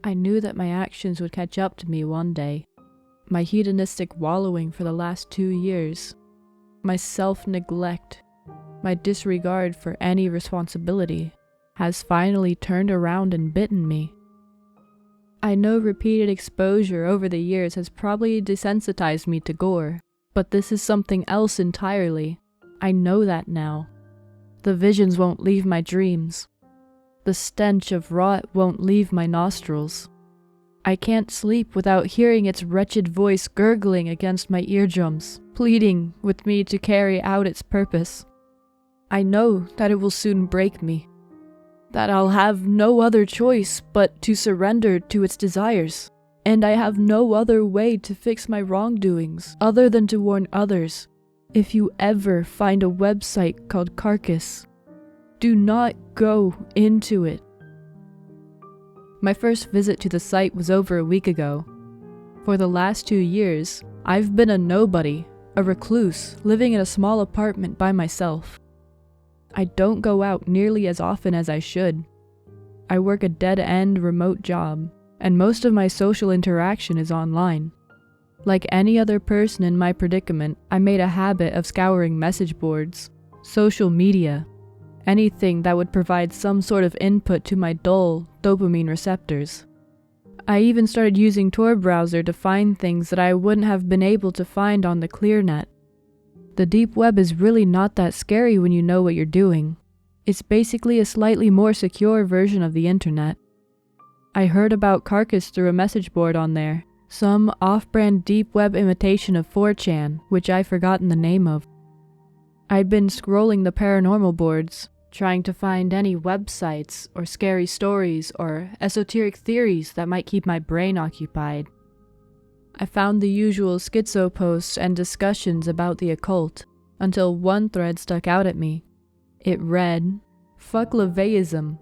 I knew that my actions would catch up to me one day. My hedonistic wallowing for the last 2 years, my self-neglect, my disregard for any responsibility, has finally turned around and bitten me. I know repeated exposure over the years has probably desensitized me to gore, but this is something else entirely. I know that now. The visions won't leave my dreams. The stench of rot won't leave my nostrils. I can't sleep without hearing its wretched voice gurgling against my eardrums, pleading with me to carry out its purpose. I know that it will soon break me, that I'll have no other choice but to surrender to its desires, and I have no other way to fix my wrongdoings other than to warn others. If you ever find a website called Carcass, do not go into it. My first visit to the site was over a week ago. For the last 2 years, I've been a nobody, a recluse, living in a small apartment by myself. I don't go out nearly as often as I should. I work a dead-end remote job, and most of my social interaction is online. Like any other person in my predicament, I made a habit of scouring message boards, social media, anything that would provide some sort of input to my dull dopamine receptors. I even started using Tor browser to find things that I wouldn't have been able to find on the clear net. The deep web is really not that scary when you know what you're doing. It's basically a slightly more secure version of the internet. I heard about Carcass through a message board on there, some off-brand deep web imitation of 4chan, which I've forgotten the name of. I'd been scrolling the paranormal boards, trying to find any websites or scary stories or esoteric theories that might keep my brain occupied. I found the usual schizo posts and discussions about the occult, until one thread stuck out at me. It read, "Fuck LaVeyism,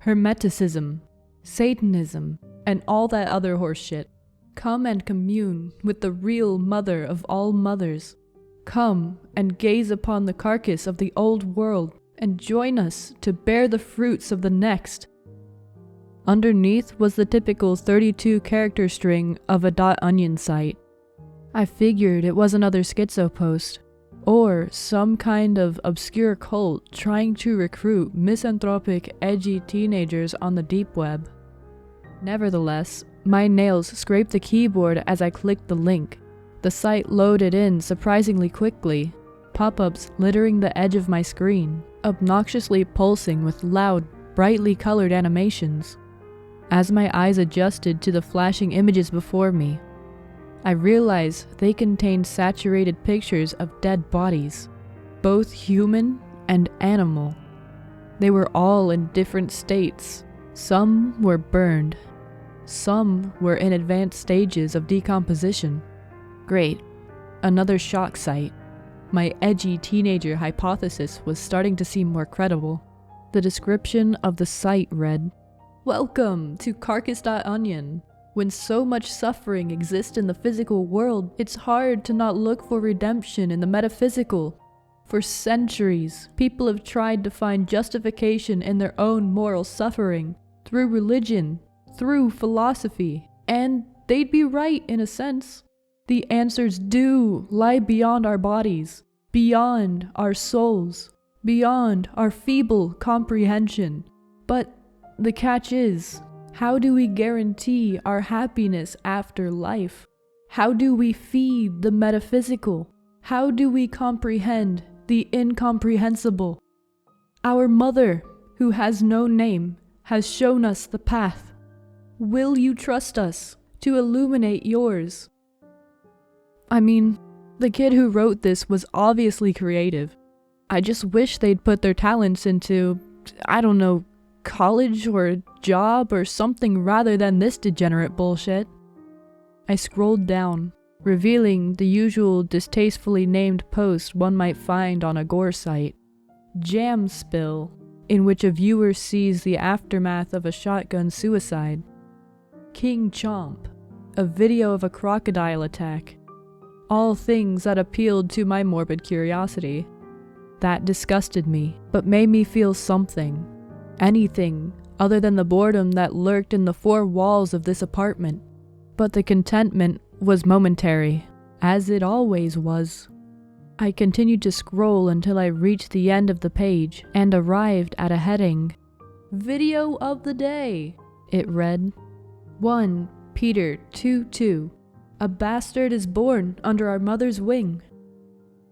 Hermeticism, Satanism, and all that other horseshit. Come and commune with the real mother of all mothers. Come and gaze upon the carcass of the old world and join us to bear the fruits of the next." Underneath was the typical 32-character string of a .onion site. I figured it was another schizo post, or some kind of obscure cult trying to recruit misanthropic, edgy teenagers on the deep web. Nevertheless, my nails scraped the keyboard as I clicked the link. The site loaded in surprisingly quickly, pop-ups littering the edge of my screen, obnoxiously pulsing with loud, brightly colored animations. As my eyes adjusted to the flashing images before me, I realized they contained saturated pictures of dead bodies, both human and animal. They were all in different states. Some were burned. Some were in advanced stages of decomposition. Great. Another shock site. My edgy teenager hypothesis was starting to seem more credible. The description of the site read, "Welcome to Carcass.onion. When so much suffering exists in the physical world, it's hard to not look for redemption in the metaphysical. For centuries, people have tried to find justification in their own moral suffering, through religion, through philosophy, and they'd be right in a sense. The answers do lie beyond our bodies, beyond our souls, beyond our feeble comprehension. But the catch is, how do we guarantee our happiness after life? How do we feed the metaphysical? How do we comprehend the incomprehensible? Our mother, who has no name, has shown us the path. Will you trust us to illuminate yours?" I mean, the kid who wrote this was obviously creative. I just wish they'd put their talents into, I don't know, college or a job or something rather than this degenerate bullshit. I scrolled down, revealing the usual distastefully named post one might find on a gore site. Jam Spill, in which a viewer sees the aftermath of a shotgun suicide. King Chomp, a video of a crocodile attack. All things that appealed to my morbid curiosity. That disgusted me, but made me feel something. anything other than the boredom that lurked in the four walls of this apartment. But the contentment was momentary, as it always was. I continued to scroll until I reached the end of the page and arrived at a heading. Video of the day, it read. 1 Peter 2:2. A bastard is born under our mother's wing.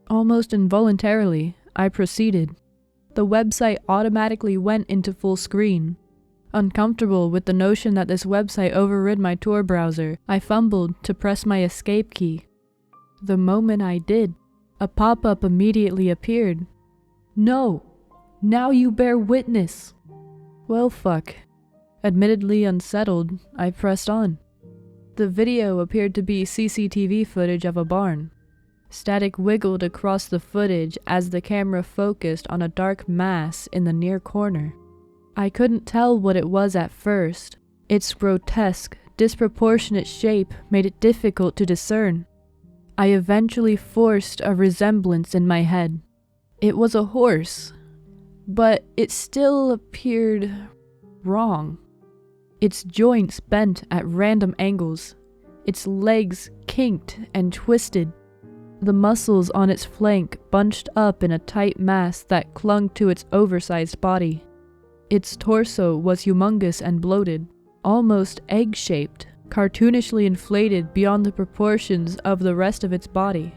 Almost involuntarily, I proceeded. The website automatically went into full screen. Uncomfortable with the notion that this website overrid my Tor browser, I fumbled to press my escape key. The moment I did, a pop-up immediately appeared. No! Now you bear witness! Well, fuck. Admittedly unsettled, I pressed on. The video appeared to be CCTV footage of a barn. Static wiggled across the footage as the camera focused on a dark mass in the near corner. I couldn't tell what it was at first. Its grotesque, disproportionate shape made it difficult to discern. I eventually forced a resemblance in my head. It was a horse, but it still appeared wrong. Its joints bent at random angles, its legs kinked and twisted. The muscles on its flank bunched up in a tight mass that clung to its oversized body. Its torso was humongous and bloated, almost egg-shaped, cartoonishly inflated beyond the proportions of the rest of its body.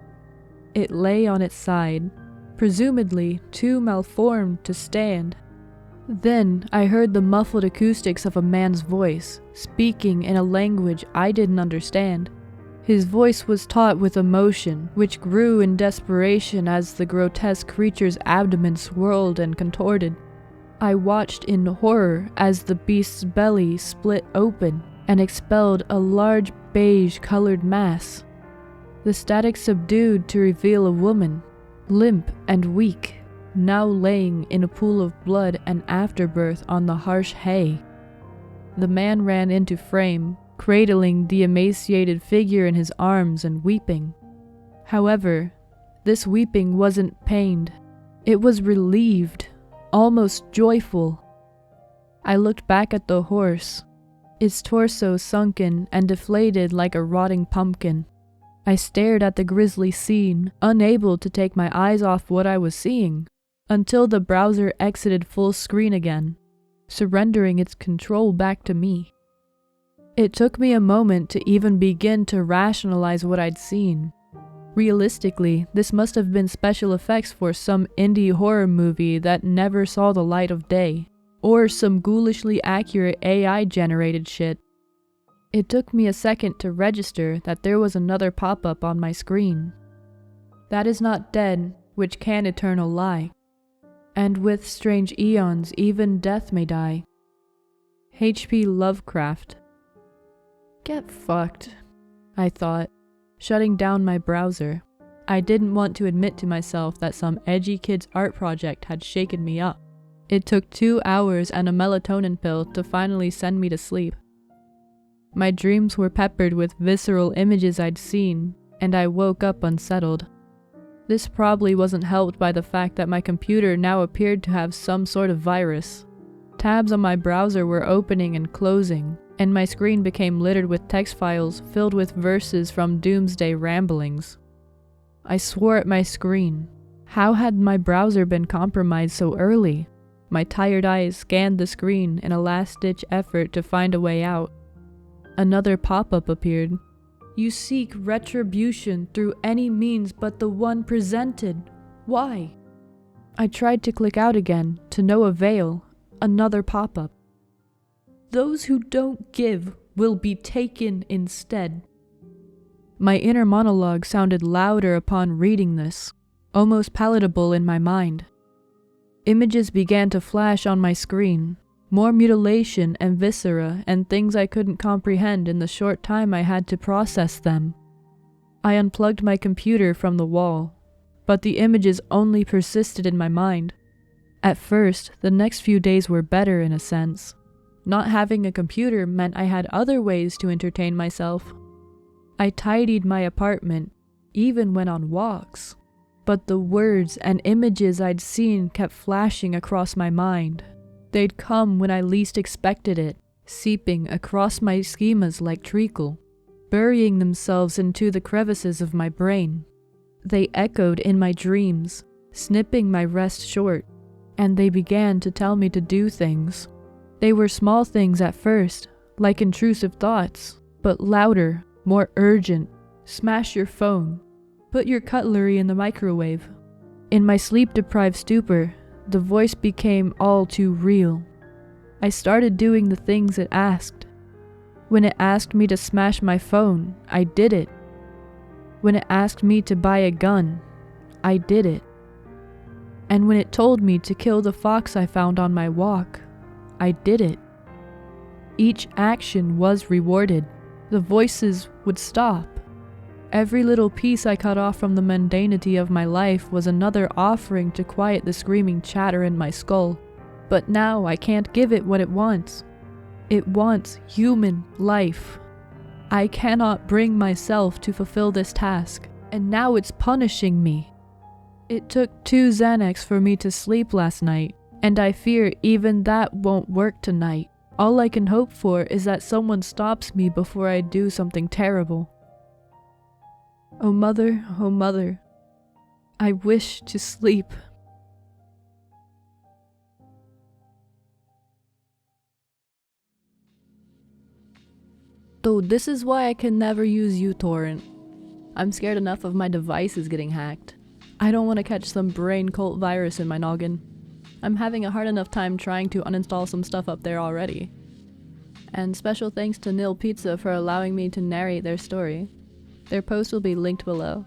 It lay on its side, presumably too malformed to stand. Then I heard the muffled acoustics of a man's voice, speaking in a language I didn't understand. His voice was taut with emotion, which grew in desperation as the grotesque creature's abdomen swirled and contorted. I watched in horror as the beast's belly split open and expelled a large beige-colored mass. The static subdued to reveal a woman, limp and weak, now laying in a pool of blood and afterbirth on the harsh hay. The man ran into frame, cradling the emaciated figure in his arms and weeping. However, this weeping wasn't pained. It was relieved, almost joyful. I looked back at the horse, its torso sunken and deflated like a rotting pumpkin. I stared at the grisly scene, unable to take my eyes off what I was seeing, until the browser exited full screen again, surrendering its control back to me. It took me a moment to even begin to rationalize what I'd seen. Realistically, this must have been special effects for some indie horror movie that never saw the light of day, or some ghoulishly accurate AI-generated shit. It took me a second to register that there was another pop-up on my screen. That is not dead, which can eternal lie. And with strange eons, even death may die. H.P. Lovecraft. Get fucked, I thought, shutting down my browser. I didn't want to admit to myself that some edgy kid's art project had shaken me up. It took 2 hours and a melatonin pill to finally send me to sleep. My dreams were peppered with visceral images I'd seen, and I woke up unsettled. This probably wasn't helped by the fact that my computer now appeared to have some sort of virus. Tabs on my browser were opening and closing, and my screen became littered with text files filled with verses from doomsday ramblings. I swore at my screen. How had my browser been compromised so early? My tired eyes scanned the screen in a last-ditch effort to find a way out. Another pop-up appeared. You seek retribution through any means but the one presented. Why? I tried to click out again, to no avail. Another pop-up. Those who don't give will be taken instead. My inner monologue sounded louder upon reading this, almost palatable in my mind. Images began to flash on my screen. More mutilation and viscera and things I couldn't comprehend in the short time I had to process them. I unplugged my computer from the wall, but the images only persisted in my mind. At first, the next few days were better in a sense. Not having a computer meant I had other ways to entertain myself. I tidied my apartment, even went on walks, but the words and images I'd seen kept flashing across my mind. They'd come when I least expected it, seeping across my schemas like treacle, burying themselves into the crevices of my brain. They echoed in my dreams, snipping my rest short, and they began to tell me to do things. They were small things at first, like intrusive thoughts, but louder, more urgent. Smash your phone. Put your cutlery in the microwave. In my sleep-deprived stupor, the voice became all too real. I started doing the things it asked. When it asked me to smash my phone, I did it. When it asked me to buy a gun, I did it. And when it told me to kill the fox I found on my walk, I did it. Each action was rewarded. The voices would stop. Every little piece I cut off from the mundanity of my life was another offering to quiet the screaming chatter in my skull. But now I can't give it what it wants. It wants human life. I cannot bring myself to fulfill this task, and now it's punishing me. It took 2 Xanax for me to sleep last night, and I fear even that won't work tonight. All I can hope for is that someone stops me before I do something terrible. Oh mother, I wish to sleep. Though this is why I can never use uTorrent. I'm scared enough of my devices getting hacked. I don't want to catch some brain cult virus in my noggin. I'm having a hard enough time trying to uninstall some stuff up there already. And special thanks to NihilPizza for allowing me to narrate their story. Their post will be linked below.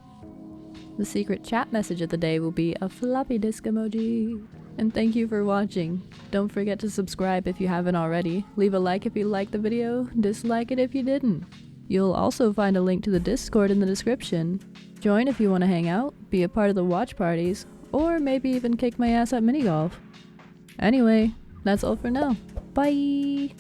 The secret chat message of the day will be a floppy disk emoji. And thank you for watching. Don't forget to subscribe if you haven't already. Leave a like if you liked the video, dislike it if you didn't. You'll also find a link to the Discord in the description. Join if you want to hang out, be a part of the watch parties, or maybe even kick my ass at mini golf. Anyway, that's all for now. Bye!